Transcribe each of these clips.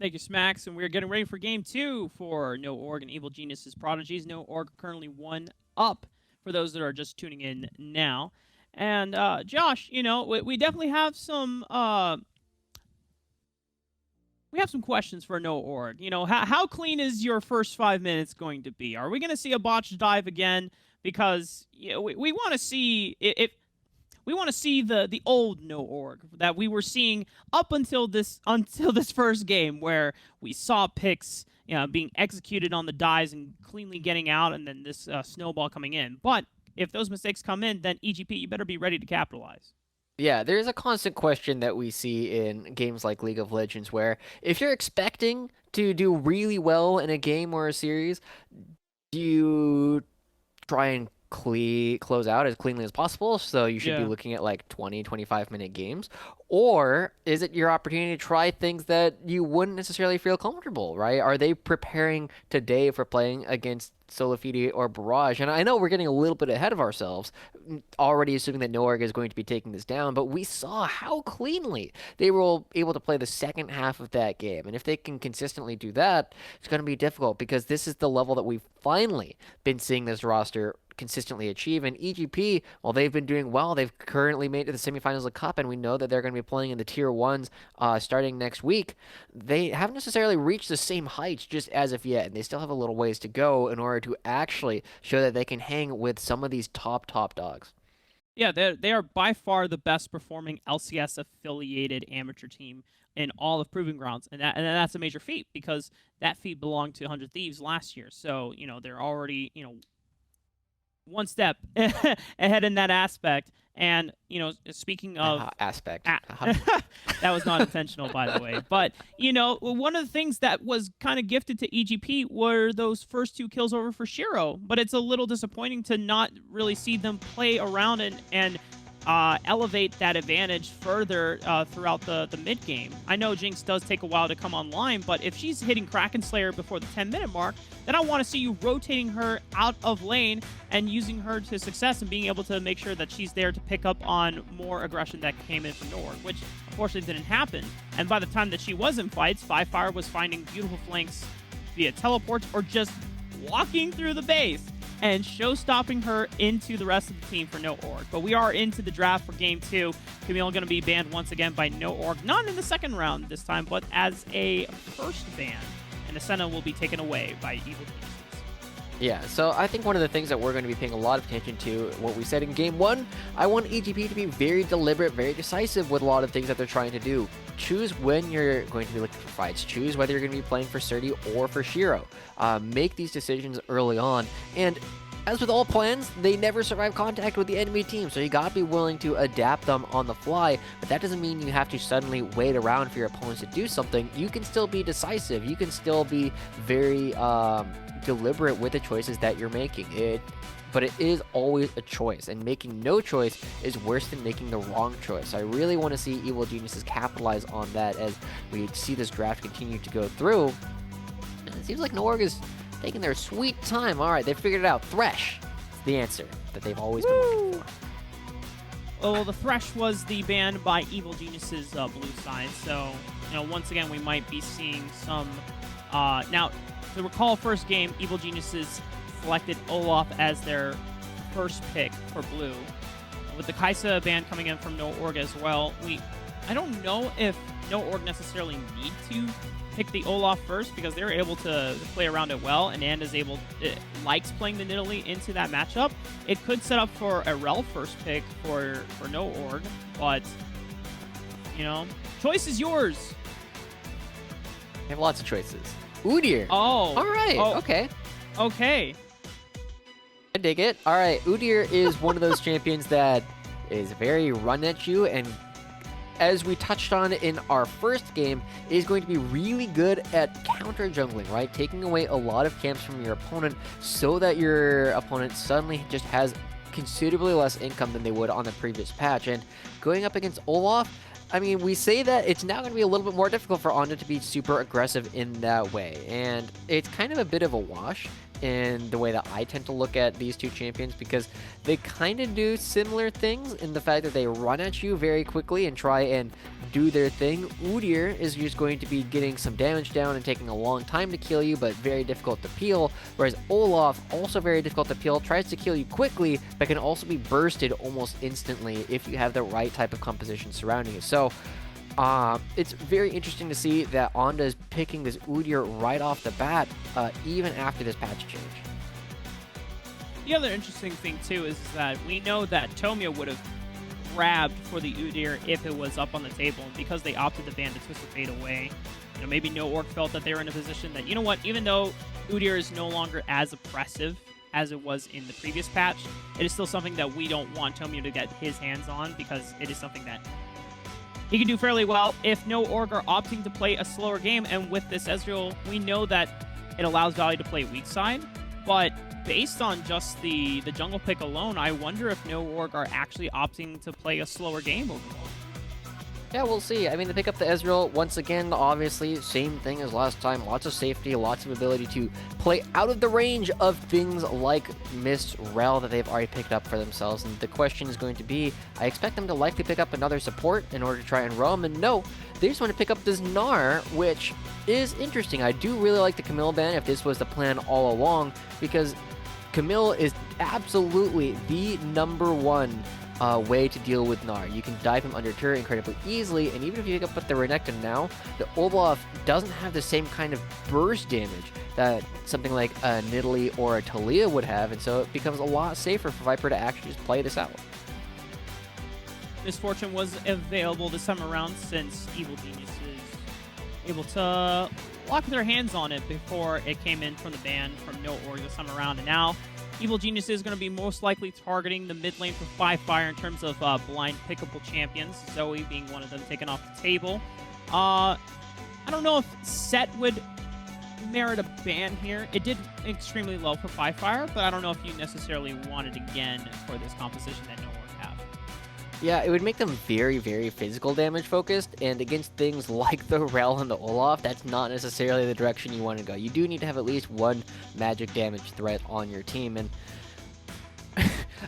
Thank you, Smacks. And we're getting ready for game 2 for No Org and Evil Genius's Prodigies. No Org currently 1 up for those that are just tuning in now. And Josh, we definitely have some we have some questions for No Org. How clean is your first 5 minutes going to be? Are we going to see a botched dive again? Because we want to see if we want to see the old No Org that we were seeing up until this first game, where we saw picks being executed on the dives and cleanly getting out, and then this snowball coming in. But if those mistakes come in, then EGP, you better be ready to capitalize. Yeah, there's a constant question that we see in games like League of Legends where if you're expecting to do really well in a game or a series, do you try and close out as cleanly as possible? So you should be Yeah. looking at like 20, 25-minute games. Or is it your opportunity to try things that you wouldn't necessarily feel comfortable, right? Are they preparing today for playing against Solifidi or Barrage? And I know we're getting a little bit ahead of ourselves, already assuming that Noorg is going to be taking this down, but we saw how cleanly they were able to play the second half of that game. And if they can consistently do that, it's going to be difficult because this is the level that we've finally been seeing this roster consistently achieve. And EGP, while they've been doing well, they've currently made it to the semifinals of the Cup, and we know that they're going to be playing in the Tier 1s starting next week. They haven't necessarily reached the same heights just as of yet, and they still have a little ways to go in order to actually show that they can hang with some of these top dogs. Yeah, they are by far the best performing LCS affiliated amateur team in all of Proving Grounds, and that's a major feat because that feat belonged to 100 Thieves last year. So they're already one step ahead in that aspect. And speaking of aspect, that was not intentional, by the way. But one of the things that was kind of gifted to EGP were those first 2 kills over for Shiro. But it's a little disappointing to not really see them play around and elevate that advantage further throughout the mid game. I know Jinx does take a while to come online, but if she's hitting Kraken Slayer before the 10-minute mark, then I want to see you rotating her out of lane and using her to success and being able to make sure that she's there to pick up on more aggression that came in from Nord, which unfortunately didn't happen. And by the time that she was in fights, Fire was finding beautiful flanks via teleports or just walking through the base and show-stopping her into the rest of the team for No Org. But we are into the draft for Game 2. Camille going to be banned once again by No Org. Not in the second round this time, but as a first ban. And Ascena will be taken away by Evil Geniuses. Yeah, so I think one of the things that we're going to be paying a lot of attention to, what we said in Game 1, I want EGP to be very deliberate, very decisive with a lot of things that they're trying to do. Choose when you're going to be looking for fights. Choose whether you're going to be playing for Surdy or for Shiro. Make these decisions early on. And as with all plans, they never survive contact with the enemy team, so you gotta be willing to adapt them on the fly, but that doesn't mean you have to suddenly wait around for your opponents to do something. You can still be decisive. You can still be very deliberate with the choices that you're making. But it is always a choice, and making no choice is worse than making the wrong choice. So I really want to see Evil Geniuses capitalize on that as we see this draft continue to go through. And it seems like Norg is taking their sweet time. All right, they figured it out. Thresh is the answer that they've always been looking for. Well, the Thresh was the ban by Evil Genius's blue side, so once again we might be seeing some. Now, to recall, first game, Evil Geniuses selected Olaf as their first pick for blue. With the Kaisa ban coming in from No Org as well, I don't know if No Org necessarily need to pick the Olaf first because they're able to play around it well, and Anda's likes playing the Nidalee into that matchup. It could set up for a Rel first pick for No Org, but choice is yours. They have lots of choices. Udyr. Oh. All right. Oh. Okay. Okay. I dig it. All right. Udyr is one of those champions that is very run at you, and as we touched on in our first game, is going to be really good at counter jungling, right? Taking away a lot of camps from your opponent so that your opponent suddenly just has considerably less income than they would on the previous patch. And going up against Olaf, I mean, we say that it's now going to be a little bit more difficult for Onda to be super aggressive in that way. And it's kind of a bit of a wash in the way that I tend to look at these two champions, because they kind of do similar things in the fact that they run at you very quickly and try and do their thing. Udyr is just going to be getting some damage down and taking a long time to kill you, but very difficult to peel, whereas Olaf, also very difficult to peel, tries to kill you quickly, but can also be bursted almost instantly if you have the right type of composition surrounding you. So it's very interesting to see that Onda is picking this Udyr right off the bat, even after this patch change. The other interesting thing, too, is that we know that Tomio would have grabbed for the Udyr if it was up on the table, and because they opted to ban the Twisted Fate away, maybe No Orc felt that they were in a position that, you know what, even though Udyr is no longer as oppressive as it was in the previous patch, it is still something that we don't want Tomio to get his hands on, because it is something that he can do fairly well if No Orc are opting to play a slower game. And with this Ezreal, we know that it allows Valley to play weak side, but based on just the jungle pick alone, I wonder if No Orc are actually opting to play a slower game overall. Yeah, we'll see. I mean, to pick up the Ezreal, once again, obviously, same thing as last time. Lots of safety, lots of ability to play out of the range of things like Mist, Rel that they've already picked up for themselves. And the question is going to be, I expect them to likely pick up another support in order to try and roam. And no, they just want to pick up this Gnar, which is interesting. I do really like the Camille ban if this was the plan all along, because Camille is absolutely the #1 way to deal with Gnar. You can dive him under turret incredibly easily, and even if you pick up the Renekton now, the Olaf doesn't have the same kind of burst damage that something like a Nidalee or a Taliyah would have, and so it becomes a lot safer for Viper to actually just play this out. Misfortune was available this time around since Evil Genius is able to lock their hands on it before it came in from the ban from No Orc this time around, and now Evil Genius is going to be most likely targeting the mid lane for 5Fire in terms of blind pickable champions, Zoe being one of them taken off the table. I don't know if Set would merit a ban here. It did extremely low for 5Fire, but I don't know if you necessarily want it again for this composition that No Orc have. Yeah, it would make them very, very physical damage focused, and against things like the Rel and the Olaf, that's not necessarily the direction you want to go. You do need to have at least one magic damage threat on your team, and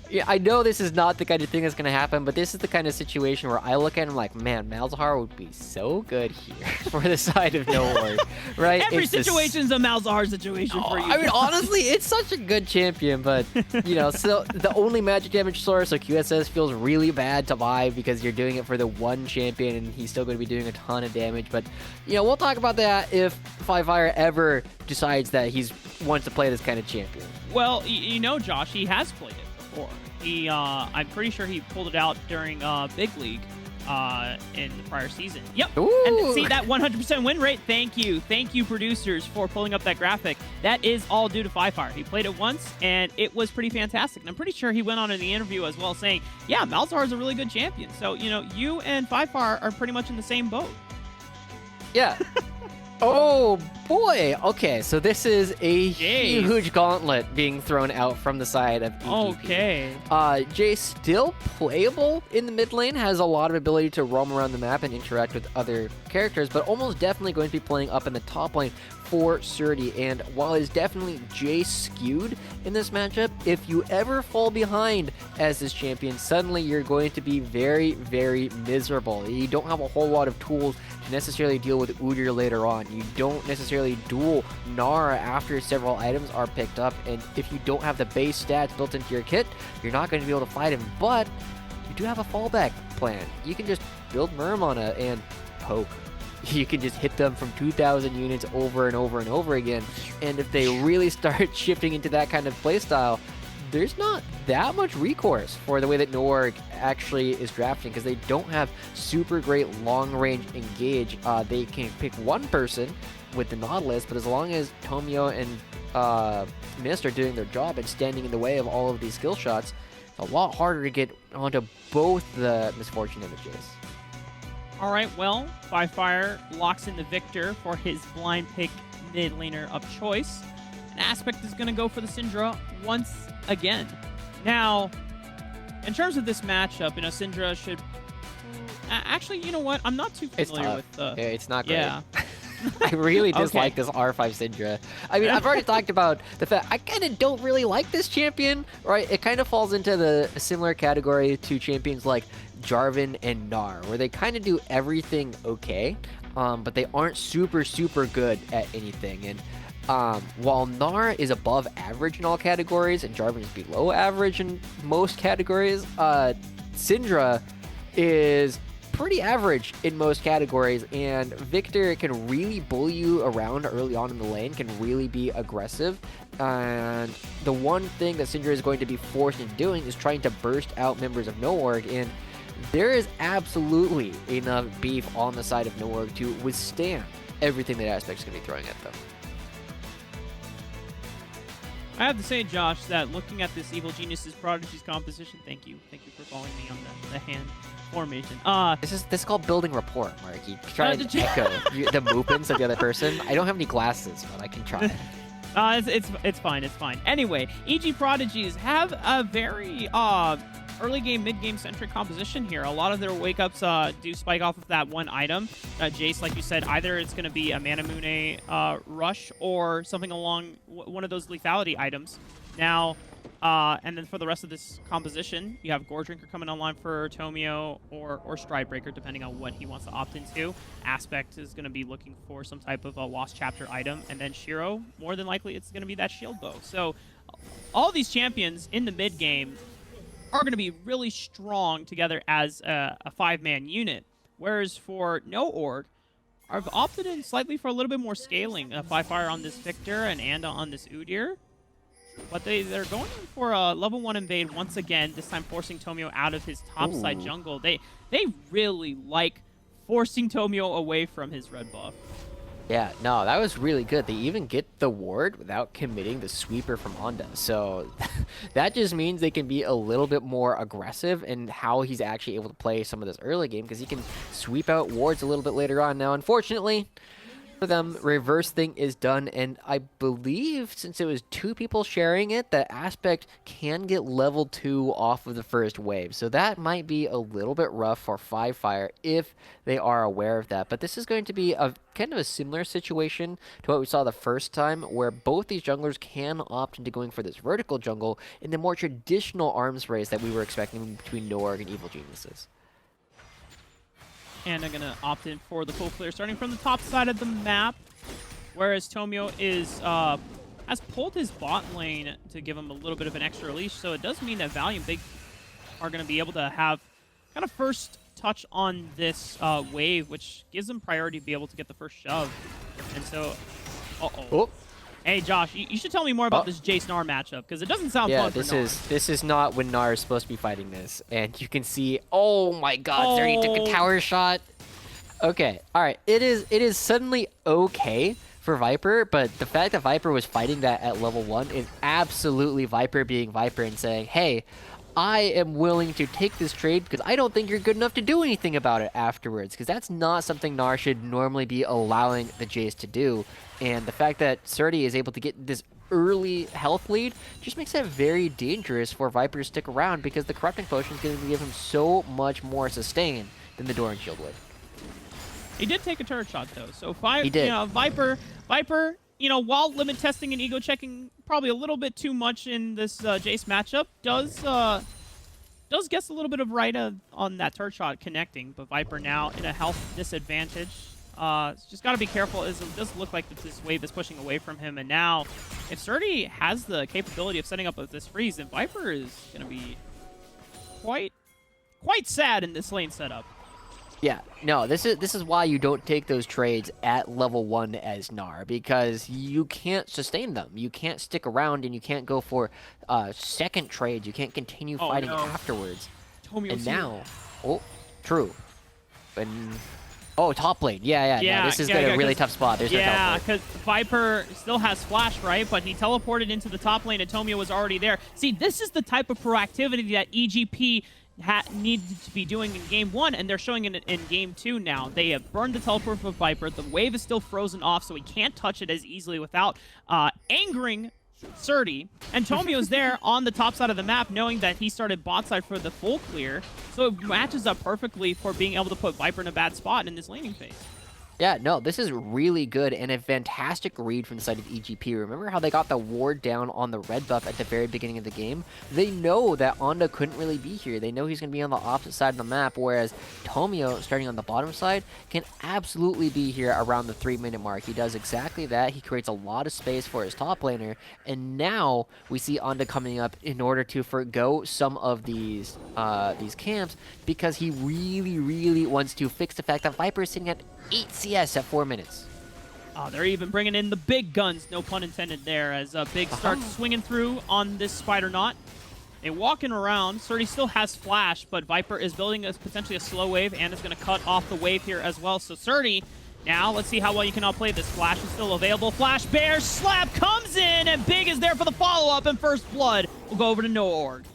yeah, I know this is not the kind of thing that's going to happen, but this is the kind of situation where I look at him like, man, Malzahar would be so good here for the side of No Orc, right? Every situation's a Malzahar situation for you. I mean, honestly, it's such a good champion, but, so the only magic damage source, so QSS feels really bad to buy because you're doing it for the one champion, and he's still going to be doing a ton of damage, but, we'll talk about that if 5Fire ever decides that he wants to play this kind of champion. Well, Josh, he has played it before. I'm pretty sure he pulled it out during Big League in the prior season. Yep. Ooh. And see that 100% win rate? Thank you, producers, for pulling up that graphic. That is all due to 5Fire. He played it once, and it was pretty fantastic. And I'm pretty sure he went on in the interview as well saying, yeah, Malzahar is a really good champion. So, you and 5Fire are pretty much in the same boat. Yeah. Oh boy. Okay, so this is a huge gauntlet being thrown out from the side of EGP. Okay. Jay still playable in the mid lane, has a lot of ability to roam around the map and interact with other characters, but almost definitely going to be playing up in the top lane for Surdy. And while it's definitely Jay skewed in this matchup, if you ever fall behind as this champion, suddenly you're going to be very, very miserable. You don't have a whole lot of tools to necessarily deal with Udyr later on. You don't necessarily duel Gnar after several items are picked up, and if you don't have the base stats built into your kit, you're not going to be able to fight him, but you do have a fallback plan. You can just build Murmana and poke. You can just hit them from 2,000 units over and over and over again, and if they really start shifting into that kind of playstyle, there's not that much recourse for the way that No Orc actually is drafting, because they don't have super great long-range engage. They can pick one person with the Nautilus, but as long as Tomio and Mist are doing their job and standing in the way of all of these skill shots, it's a lot harder to get onto both the Misfortune images. All right, well, 5Fire locks in the Victor for his blind pick mid laner of choice. And Aspect is going to go for the Syndra once again. Now, in terms of this matchup, Syndra should... Actually, you know what? I'm not too familiar with the... Yeah, it's not great. Yeah. I really dislike this R5 Syndra. I mean, I've already talked about the fact I kind of don't really like this champion, right? It kind of falls into the similar category to champions like Jarvan and Gnar, where they kind of do everything okay, but they aren't super good at anything. And while Gnar is above average in all categories and Jarvan is below average in most categories, Syndra is pretty average in most categories, and Victor can really bully you around early on in the lane, can really be aggressive. And the one thing that Syndra is going to be forced into doing is trying to burst out members of NoOrg, and there is absolutely enough beef on the side of NoOrg to withstand everything that Aspect's going to be throwing at them. I have to say, Josh, that looking at this Evil Genius's Prodigies composition, thank you for following me on the hand formation. This is called building rapport, Mark. You try to echo the movements of the other person. I don't have any glasses, but I can try. It's fine. Anyway, EG Prodigies have a very early game, mid game centric composition here. A lot of their wake ups do spike off of that one item. Jace, like you said, either it's going to be a Manamune rush or something along one of those lethality items. Now, and then for the rest of this composition, you have Gore Drinker coming online for Tomio or Stridebreaker, depending on what he wants to opt into. Aspect is going to be looking for some type of a Lost Chapter item. And then Shiro, more than likely, it's going to be that Shield Bow. So all these champions in the mid game are going to be really strong together as a 5-man unit. Whereas for NoOrg, I've opted in slightly for a little bit more scaling. 5-fire on this Victor and Anda on this Udyr. But they're going in for a level 1 invade once again, this time forcing Tomio out of his topside jungle. They really like forcing Tomio away from his red buff. Yeah, no, that was really good. They even get the ward without committing the sweeper from Anda. So that just means they can be a little bit more aggressive in how he's actually able to play some of this early game, because he can sweep out wards a little bit later on. Now, unfortunately for them, reverse thing is done, and I believe since it was 2 people sharing it, that Aspect can get level 2 off of the first wave. So that might be a little bit rough for 5-fire if they are aware of that. But this is going to be a kind of a similar situation to what we saw the first time, where both these junglers can opt into going for this vertical jungle in the more traditional arms race that we were expecting between NoOrg and Evil Geniuses. And I'm going to opt in for the full clear, starting from the top side of the map, whereas Tomio is has pulled his bot lane to give him a little bit of an extra leash. So it does mean that Valiant Big are going to be able to have kind of first touch on this wave, which gives them priority to be able to get the first shove. And so, Oh. Hey, Josh, you should tell me more about this Jace Gnar matchup, because it doesn't sound fun for Gnar. This is not when Gnar is supposed to be fighting this. And you can see, oh my god, there he took a tower shot. Okay, alright, it is suddenly okay for Viper, but the fact that Viper was fighting that at level 1 is absolutely Viper being Viper and saying, hey, I am willing to take this trade because I don't think you're good enough to do anything about it afterwards, because that's not something Gnar should normally be allowing the Jace to do. And the fact that Surdy is able to get this early health lead just makes it very dangerous for Viper to stick around, because the Corrupting Potion is going to give him so much more sustain than the Doran Shield would. He did take a turret shot, though. So he did. Viper, while limit testing and ego checking probably a little bit too much in this Jace matchup, does guess a little bit of right on that turret shot connecting. But Viper now in a health disadvantage. Just got to be careful, as it does look like this wave is pushing away from him. And now, if Surdy has the capability of setting up this freeze, then Viper is going to be quite sad in this lane setup. Yeah, no, this is why you don't take those trades at level 1 as Gnar, because you can't sustain them. You can't stick around, and you can't go for second trades. You can't continue fighting afterwards. Tomio's now, true. And top lane. Yeah. No, this is a really tough spot. There's no teleport. Because Viper still has flash, right? But he teleported into the top lane, and Tomio was already there. See, this is the type of proactivity that EGP needed to be doing in Game 1, and they're showing it in Game 2 now. They have burned the teleport for Viper. The wave is still frozen off, so he can't touch it as easily without angering Surdy. And Tomio's there on the top side of the map, knowing that he started bot side for the full clear. So it matches up perfectly for being able to put Viper in a bad spot in this laning phase. Yeah, no, this is really good and a fantastic read from the side of EGP. Remember how they got the ward down on the red buff at the very beginning of the game? They know that Onda couldn't really be here. They know he's going to be on the opposite side of the map, whereas Tomio, starting on the bottom side, can absolutely be here around the 3-minute mark. He does exactly that. He creates a lot of space for his top laner, and now we see Onda coming up in order to forgo some of these camps because he really, really wants to fix the fact that Viper is sitting at 8 CS at 4 minutes. Oh, they're even bringing in the big guns, no pun intended there, as Big starts swinging through on this Spider Knot. They walking around. Surdy still has Flash, but Viper is building potentially a slow wave and is going to cut off the wave here as well. So Surdy, now let's see how well you can outplay this. Flash is still available. Flash Bear Slap comes in, and Big is there for the follow-up, and First Blood will go over to NoOrg.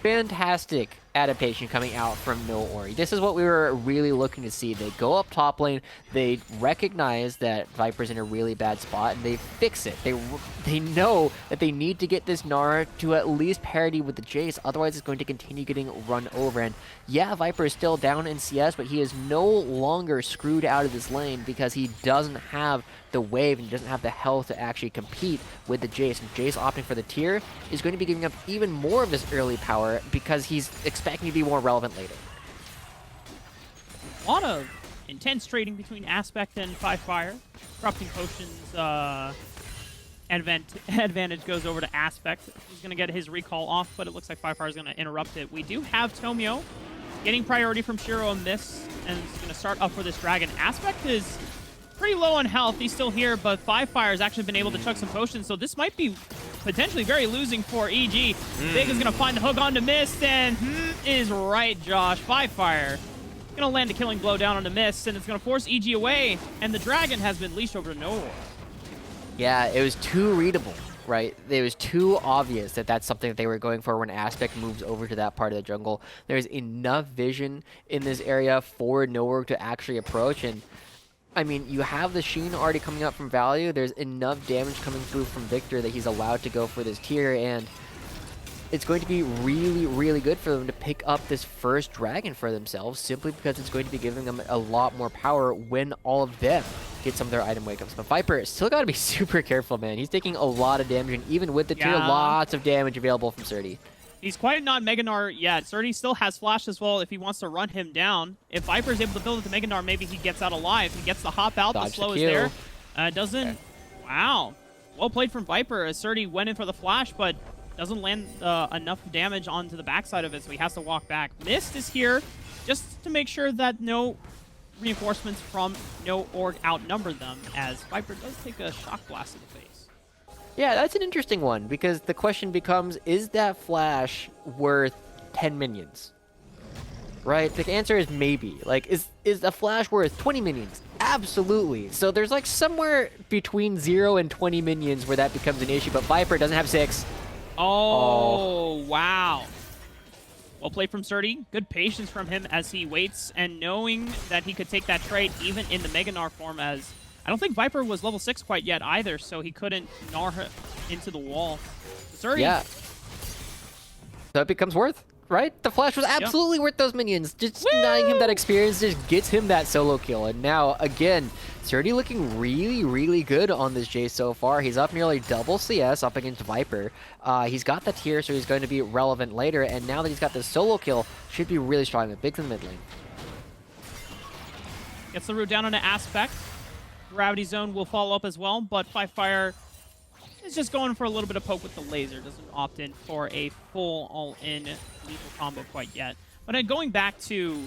Fantastic adaptation coming out from NoOrg. This is what we were really looking to see. They go up top lane, they recognize that Viper's in a really bad spot, and they fix it. They know that they need to get this Gnar to at least parity with the Jace, otherwise it's going to continue getting run over. And yeah, Viper is still down in CS, but he is no longer screwed out of this lane because he doesn't have the wave and doesn't have the health to actually compete with the Jace. And Jace opting for the tier is going to be giving up even more of this early power because he's expecting to be more relevant later. A lot of intense trading between Aspect and Fire. Corrupting Potions advantage goes over to Aspect. He's going to get his recall off, but it looks like Fire is going to interrupt it. We do have Tomio getting priority from Shiro on this, and he's going to start up for this dragon. Aspect is pretty low on health. He's still here, but Fire has actually been able to chug some potions, so this might be potentially very losing for EG. Big is going to find the hook onto Mist, and is right, Josh. Fire going to land a killing blow down onto Mist, and it's going to force EG away, and the dragon has been leashed over to NoOrg. Yeah, it was too readable, right? It was too obvious that that's something that they were going for when Aspect moves over to that part of the jungle. There's enough vision in this area for NoOrg to actually approach, and I mean, you have the Sheen already coming up from value. There's enough damage coming through from Victor that he's allowed to go for this tier, and it's going to be really, really good for them to pick up this first dragon for themselves, simply because it's going to be giving them a lot more power when all of them get some of their item wake-ups. But Viper still got to be super careful, man. He's taking a lot of damage, and even with the tier, lots of damage available from Surdy. He's quite not Mega Gnar yet. Surdy still has Flash as well if he wants to run him down. If Viper is able to build it to Mega Gnar, maybe he gets out alive. He gets the hop out, the slow is there. Doesn't... Okay. Wow. Well played from Viper as Surdy went in for the Flash, but doesn't land enough damage onto the backside of it, so he has to walk back. Mist is here just to make sure that no reinforcements from NoOrg outnumber them, as Viper does take a shock blast in the face. Yeah, that's an interesting one, because the question becomes, is that Flash worth 10 minions? Right? The answer is maybe. Like, is a Flash worth 20 minions? Absolutely. So there's like somewhere between 0 and 20 minions where that becomes an issue, but Viper doesn't have 6. Oh, wow. Well played from Surdy. Good patience from him as he waits, and knowing that he could take that trade even in the Mega Gnar form, as I don't think Viper was level 6 quite yet either, so he couldn't Gnar her into the wall. Surdy. Yeah. So it becomes worth, right? The Flash was absolutely worth those minions. Just denying him that experience just gets him that solo kill. And now, again, Surdy looking really, really good on this Jace so far. He's up nearly double CS up against Viper. He's got the tier, so he's going to be relevant later. And now that he's got this solo kill, should be really strong. The Big's in the mid lane. Gets the root down on an Aspect. Gravity Zone will follow up as well, but Fire is just going for a little bit of poke with the laser. Doesn't opt in for a full all-in lethal combo quite yet. But going back to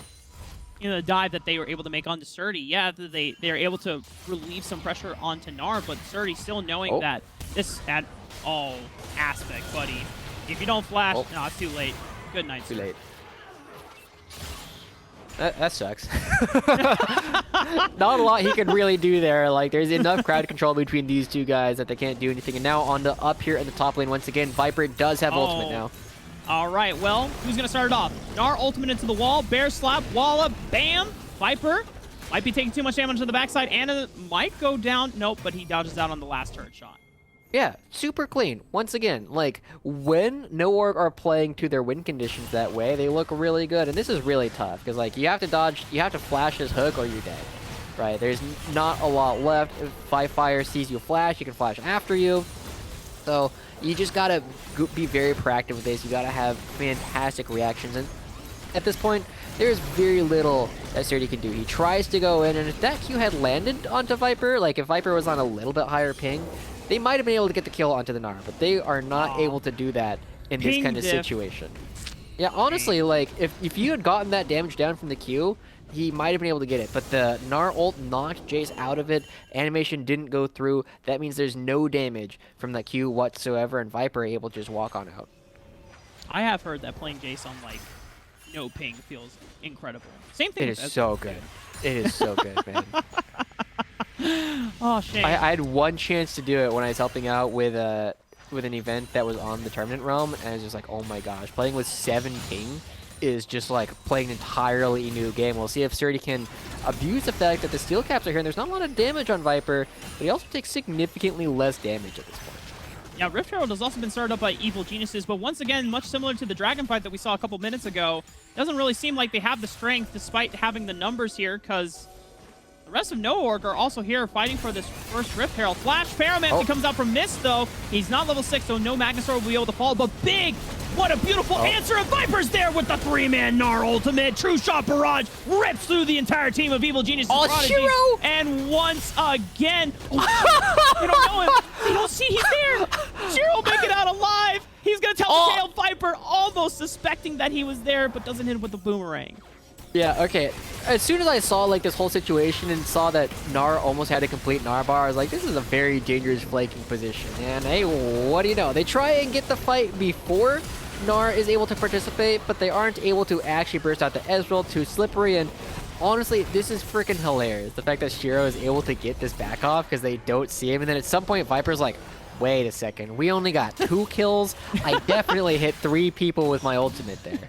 the dive that they were able to make onto Surdy, yeah, they're able to relieve some pressure onto Gnar, but Surdy still knowing that this Aspect, buddy. If you don't flash, no, it's too late. Good night, Too sir. late. That sucks. Not a lot he can really do there. Like, there's enough crowd control between these two guys that they can't do anything. And now on the up here in the top lane, once again, Viper does have ultimate now. All right, well, who's going to start it off? Gnar ultimate into the wall, Bear Slap, wall up, bam! Viper might be taking too much damage on the backside. Anna might go down. Nope, but he dodges out on the last turret shot. Yeah, super clean. Once again, like, when NoOrg are playing to their win conditions that way, they look really good. And this is really tough, because, like, you have to dodge, you have to flash his hook or you're dead. right? There's not a lot left. If Fire sees you flash, you can flash after you. So you just gotta be very proactive with this. You gotta have fantastic reactions, and at this point, there's very little that Surdy can do. He tries to go in, and if that Q had landed onto Viper, like if Viper was on a little bit higher ping, they might have been able to get the kill onto the Gnar, but they are not able to do that in this kind of situation. Yeah, honestly, like if you had gotten that damage down from the Q, he might have been able to get it, but the Gnar ult knocked Jace out of it. Animation didn't go through. That means there's no damage from the Q whatsoever, and Viper able to just walk on out. I have heard that playing Jace on like no ping feels incredible. Same thing. It is so good. It is so good, man. Oh, shame. I had one chance to do it when I was helping out with an event that was on the tournament realm, and I was just like, oh my gosh, playing with 7 ping is just like playing an entirely new game. We'll see if Surdy can abuse the fact that the steel caps are here, and there's not a lot of damage on Viper, but he also takes significantly less damage at this point. Yeah, Rift Herald has also been started up by Evil Geniuses, but once again, much similar to the Dragon fight that we saw a couple minutes ago, doesn't really seem like they have the strength despite having the numbers here, because the rest of NoOrg are also here fighting for this first Rift Herald. Flash Paramancy comes out from Mist, though. He's not level 6, so no Magnusor will be able to fall, but Big, what a beautiful answer, and Viper's there with the 3-man Gnar ultimate. True Shot Barrage rips through the entire team of Evil Geniuses. Shiro! And once again, you don't know him. You don't see he's there. Shiro make it out alive. He's going to tell the tale. Viper almost suspecting that he was there, but doesn't hit him with the boomerang. Yeah, okay. As soon as I saw like this whole situation and saw that Gnar almost had a complete Gnar bar, I was like, this is a very dangerous flanking position. And hey, what do you know? They try and get the fight before Gnar is able to participate, but they aren't able to actually burst out the Ezreal, too slippery, and honestly, this is freaking hilarious. The fact that Shiro is able to get this back off because they don't see him, and then at some point Viper's like, wait a second, we only got 2 kills. I definitely hit 3 people with my ultimate there.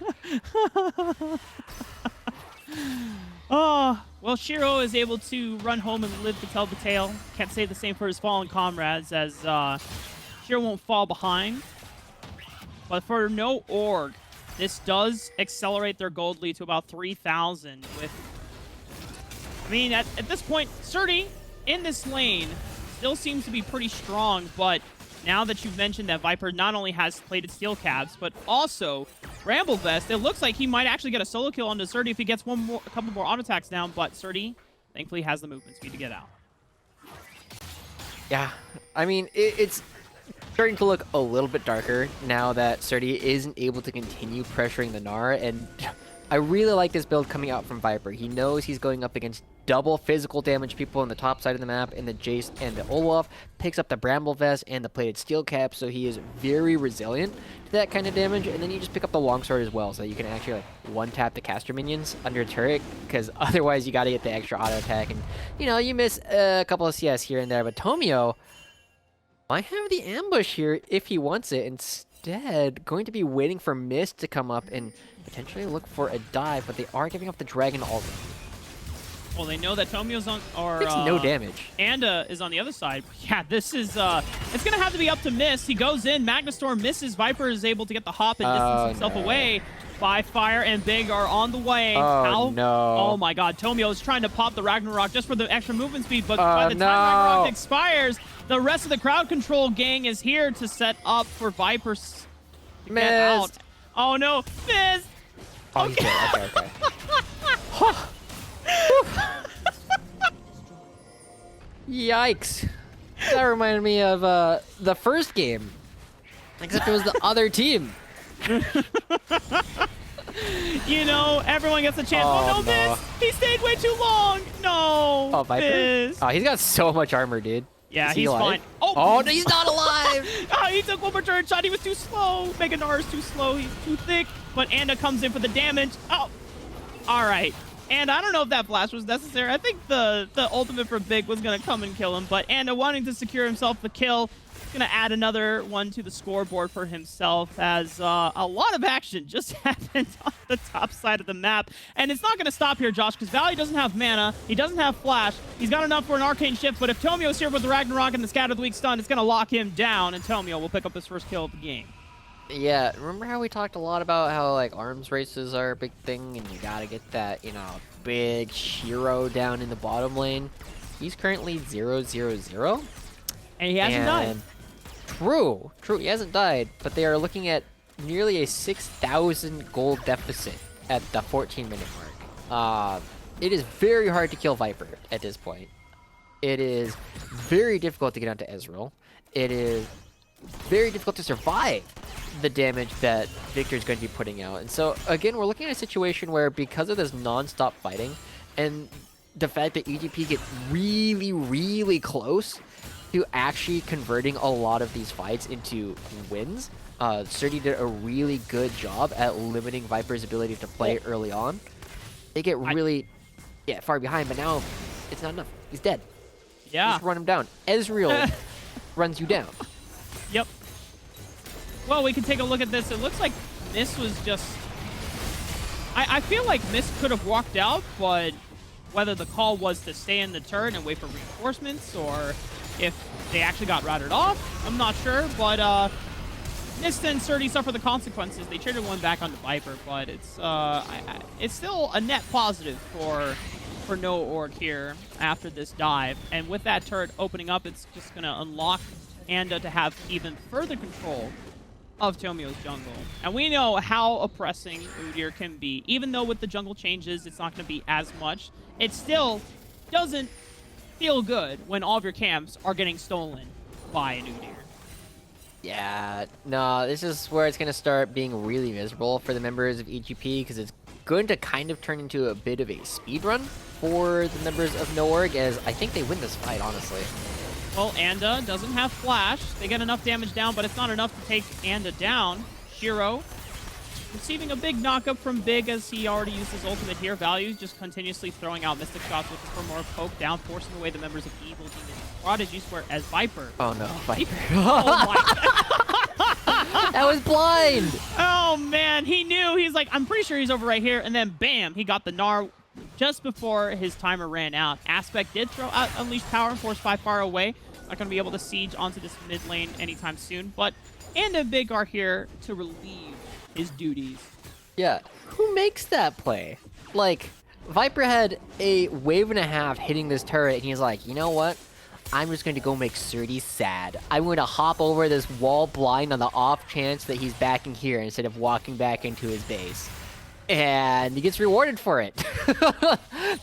Oh, well, Shiro is able to run home and live to tell the tale. Can't say the same for his fallen comrades, as Shiro won't fall behind. But for NoOrg, this does accelerate their gold lead to about 3,000. I mean, at this point, Surdy in this lane still seems to be pretty strong, but now that you've mentioned that Viper not only has plated steel caps, but also Bramble Vest, it looks like he might actually get a solo kill onto Surdy if he gets a couple more auto attacks down, but Surdy thankfully has the movement speed to get out. Yeah, I mean, it's starting to look a little bit darker now that Surdy isn't able to continue pressuring the Gnar, and I really like this build coming out from Viper. He knows he's going up against double physical damage people on the top side of the map, and the Jace and the Olaf picks up the Bramble Vest and the plated steel cap, so he is very resilient to that kind of damage. And then you just pick up the longsword as well, so that you can actually like one-tap the caster minions under a turret, because otherwise you got to get the extra auto attack, and you know, you miss a couple of CS here and there. But Tomio might have the ambush here if he wants it. Instead, going to be waiting for Mist to come up and potentially look for a dive, but they are giving up the dragon already. Well, they know that Tomio's on, or it's no damage. Anda is on the other side. Yeah, this is it's gonna have to be up to Mist. He goes in, Magnustorm misses. Viper is able to get the hop and distance himself away. Fire and Big are on the way. No. Oh my God, Tomio is trying to pop the Ragnarok just for the extra movement speed, but by the time Ragnarok expires, the rest of the crowd control gang is here to set up for Viper to get out. Oh no, Mist! Oh, okay. Yikes. That reminded me of the first game, except it was the other team. You know, everyone gets a chance. Oh, no, Mist! He stayed way too long! No, Oh, Viper? Mist. Oh, he's got so much armor, dude. Yeah, Is he he's alive? fine. Oh, no, he's not alive! Oh, he took one more turn shot. He was too slow. Mega Gnar is too slow. He's too thick. But Anda comes in for the damage. Oh, all right. And I don't know if that flash was necessary. I think the ultimate for Big was going to come and kill him. But Anda wanting to secure himself the kill, going to add another one to the scoreboard for himself, as a lot of action just happened on the top side of the map. And it's not going to stop here, Josh, because Valley doesn't have mana. He doesn't have flash. He's got enough for an arcane shift, but if Tomio's here with the Ragnarok and the Scatter the Weak stun, it's going to lock him down, and Tomio will pick up his first kill of the game. Yeah, remember how we talked a lot about how like arms races are a big thing and you gotta get that, big Shiro down in the bottom lane? He's currently 0-0-0. And he hasn't died. And true, he hasn't died, but they are looking at nearly a 6,000 gold deficit at the 14-minute mark. It is very hard to kill Viper at this point. It is very difficult to get onto Ezreal. It is very difficult to survive the damage that Victor is going to be putting out. And so, again, we're looking at a situation where because of this non-stop fighting and the fact that EGP get really, really close to actually converting a lot of these fights into wins, Surdy did a really good job at limiting Viper's ability to play early on. They get really far behind, but now it's not enough. He's dead. Yeah. Just run him down. Ezreal runs you down. Yep. Well, we can take a look at this. It looks like Mist was just... I feel like Mist could have walked out, but whether the call was to stay in the turret and wait for reinforcements, or if they actually got routed off, I'm not sure. But Mist and Surdy suffer the consequences. They traded one back onto Viper, but it's still a net positive for No Org here after this dive. And with that turret opening up, it's just going to unlock Anda to have even further control of Tomio's jungle. And we know how oppressing Udyr can be. Even though with the jungle changes, it's not going to be as much, it still doesn't feel good when all of your camps are getting stolen by an Udyr. Yeah, no, this is where it's going to start being really miserable for the members of EGP, because it's going to kind of turn into a bit of a speed run for the members of No Org, as I think they win this fight, honestly. Well, Anda doesn't have flash. They get enough damage down, but it's not enough to take Anda down. Shiro receiving a big knockup from Big as he already used his ultimate here. Value just continuously throwing out Mystic Shots, looking for more poke down, forcing away the members of Evil Demon Prodigies, whereas Viper... Oh no, Viper. Oh my... That was blind! Oh man, he knew. He's like, I'm pretty sure he's over right here, and then bam, he got the Gnar just before his timer ran out. Aspect did throw out Unleashed Power and force 5 far away. Not going to be able to siege onto this mid lane anytime soon, but Anda and Big are here to relieve his duties. Yeah, who makes that play? Like, Viper had a wave and a half hitting this turret, and he's like, you know what? I'm just going to go make Surdy sad. I'm going to hop over this wall blind on the off chance that he's backing here instead of walking back into his base. And he gets rewarded for it.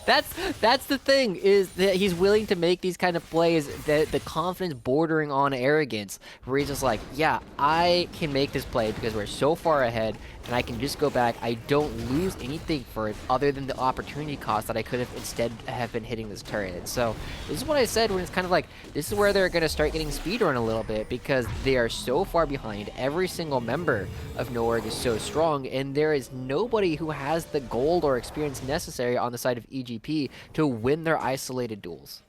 That's the thing, is that he's willing to make these kind of plays, the confidence bordering on arrogance, where he's just like, yeah, I can make this play because we're so far ahead, and I can just go back. I don't lose anything for it other than the opportunity cost that I could have instead have been hitting this turret. And so this is what I said when it's kind of like, this is where they're going to start getting speedrun a little bit, because they are so far behind. Every single member of No Org is so strong, and there is nobody who has the gold or experience necessary on the side of EGP to win their isolated duels.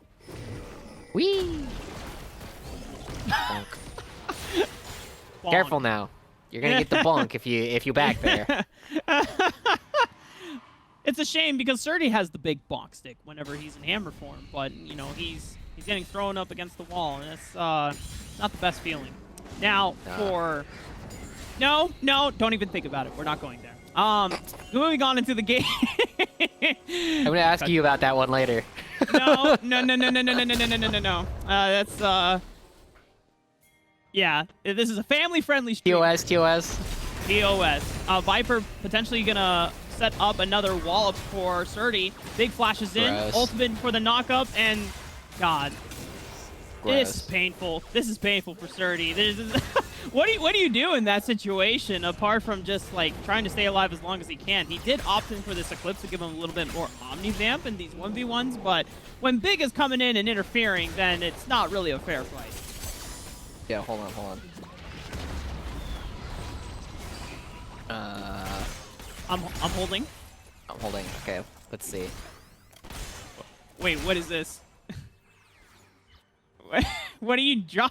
Whee! Bonk. Bonk. Careful now. You're gonna get the bonk if you back there. It's a shame because Surdy has the big bonk stick whenever he's in hammer form, but you know he's getting thrown up against the wall, and it's not the best feeling. Now for no, don't even think about it. We're not going there. Moving on into the game. I'm gonna ask you about that one later. No. That's yeah. This is a family-friendly stream. TOS. Viper potentially gonna set up another wallop for Surdy. Big flashes in, ultimate for the knockup, and God, this is painful. This is painful for Surdy. What do you do in that situation apart from just like trying to stay alive as long as he can? He did opt in for this Eclipse to give him a little bit more Omni-Vamp in these 1v1s, but when Big is coming in and interfering, then it's not really a fair fight. Yeah, hold on. I'm holding. I'm holding. Okay, let's see. Wait, what is this? What are you draw?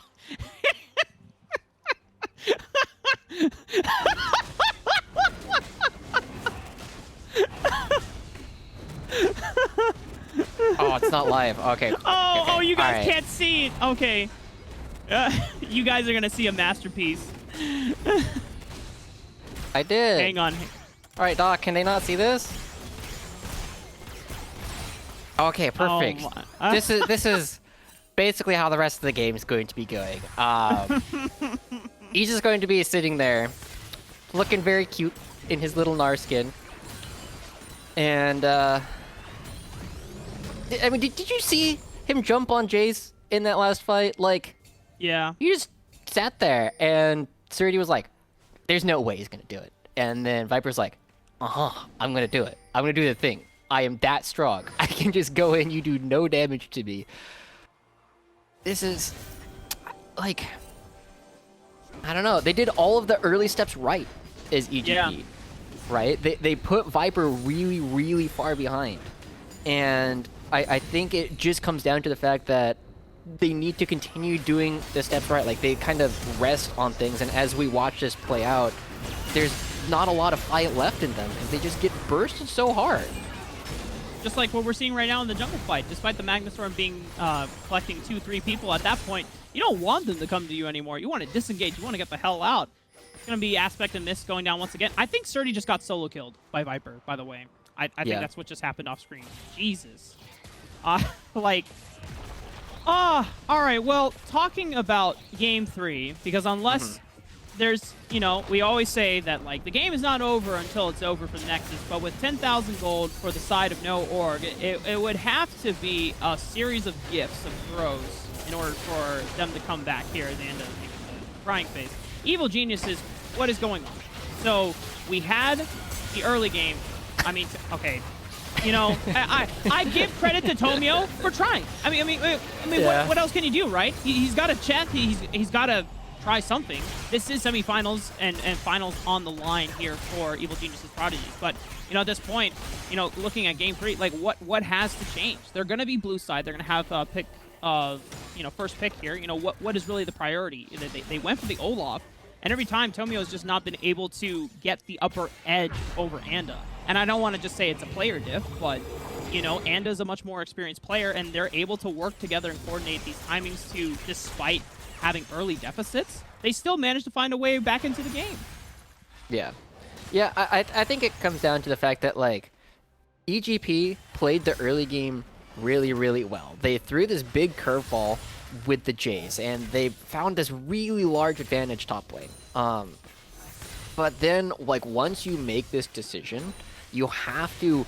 Oh, it's not live. Okay. Oh, you guys right. can't see it. Okay. You guys are gonna see a masterpiece. I did. Hang on. All right, Doc, can they not see this? Okay, perfect. Oh, This is basically how the rest of the game is going to be going. He's just going to be sitting there, looking very cute in his little Gnar skin. And, I mean, did you see him jump on Jace in that last fight? Like, yeah. he just sat there, and Surdy was like, there's no way he's gonna do it. And then Viper's like, I'm gonna do it. I'm gonna do the thing. I am that strong. I can just go in, you do no damage to me. This is, like, I don't know. They did all of the early steps right as EGP, Yeah. right? They put Viper really, really far behind. And I think it just comes down to the fact that they need to continue doing the steps right. Like, they kind of rest on things, and as we watch this play out, there's not a lot of fight left in them, because they just get bursted so hard. Just like what we're seeing right now in the jungle fight. Despite the Magnastorm being collecting 2-3 people at that point, you don't want them to come to you anymore. You want to disengage. You want to get the hell out. It's going to be Aspect and Mist going down once again. I think Surdy just got solo killed by Viper, by the way. I think that's what just happened off screen. Jesus. All right, well, talking about Game 3, because unless there's, you know, we always say that, like, the game is not over until it's over for the Nexus, but with 10,000 gold for the side of no org, it would have to be a series of gifts, of throws, in order for them to come back here at the end of the crying phase. Evil Geniuses, what is going on? So, we had the early game. I mean, okay. You know, I give credit to Tomio for trying. I mean, Yeah. what else can you do, right? He's got to check. He's got to try something. This is semifinals and finals on the line here for Evil Geniuses Prodigies. But you know, at this point, you know, looking at Game 3, like what has to change? They're going to be blue side. They're going to have pick, you know, first pick here. You know, what is really the priority? They went for the Olaf, and every time Tomio has just not been able to get the upper edge over Anda. And I don't want to just say it's a player diff, but, you know, Anda's a much more experienced player, and they're able to work together and coordinate these timings to, despite having early deficits, they still manage to find a way back into the game. Yeah. Yeah, I think it comes down to the fact that, like, EGP played the early game really, really well. They threw this big curveball with the Jays, and they found this really large advantage top lane. But then, like, once you make this decision, you have to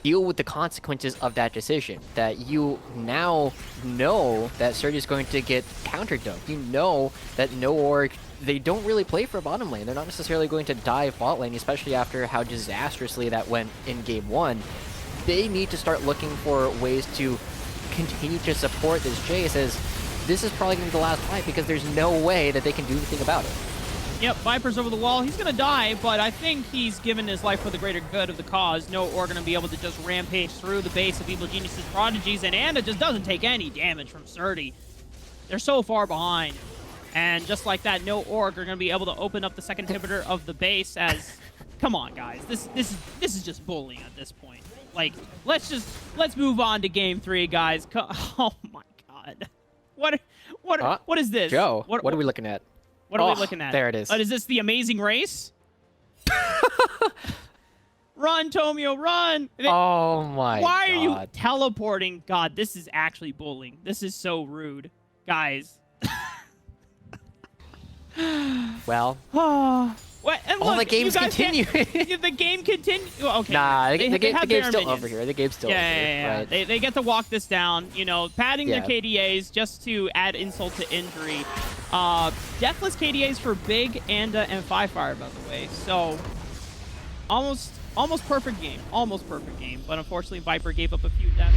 deal with the consequences of that decision. That you now know that Surge is going to get counter-dunked. You know that no org, they don't really play for bottom lane. They're not necessarily going to dive bot lane, especially after how disastrously that went in Game 1. They need to start looking for ways to continue to support this Jace, as this is probably going to be the last fight, because there's no way that they can do anything about it. Yep, Viper's over the wall. He's going to die, but I think he's given his life for the greater good of the cause. No org going to be able to just rampage through the base of Evil Geniuses Prodigies, and Anda just doesn't take any damage from Surdy. They're so far behind. And just like that, no org are going to be able to open up the second inhibitor of the base as... Come on, guys. This is just bullying at this point. Like, let's move on to Game 3, guys. Oh, my God. What is this? Joe, what are we looking at? What are we looking at? There it is. Is this the Amazing Race? Run, Tomio, run! Oh my God. Why are you teleporting? God, this is actually bullying. This is so rude. Guys. Well. What? And look, the game's continuing. The game continues. Okay. Nah, they the game's still minions. over here. The game's still over here. Right? They get to walk this down, you know, padding their Yeah. KDAs just to add insult to injury. Deathless KDAs for Big, Anda, and Fire, by the way. So, almost perfect game. Almost perfect game. But unfortunately, Viper gave up a few deaths.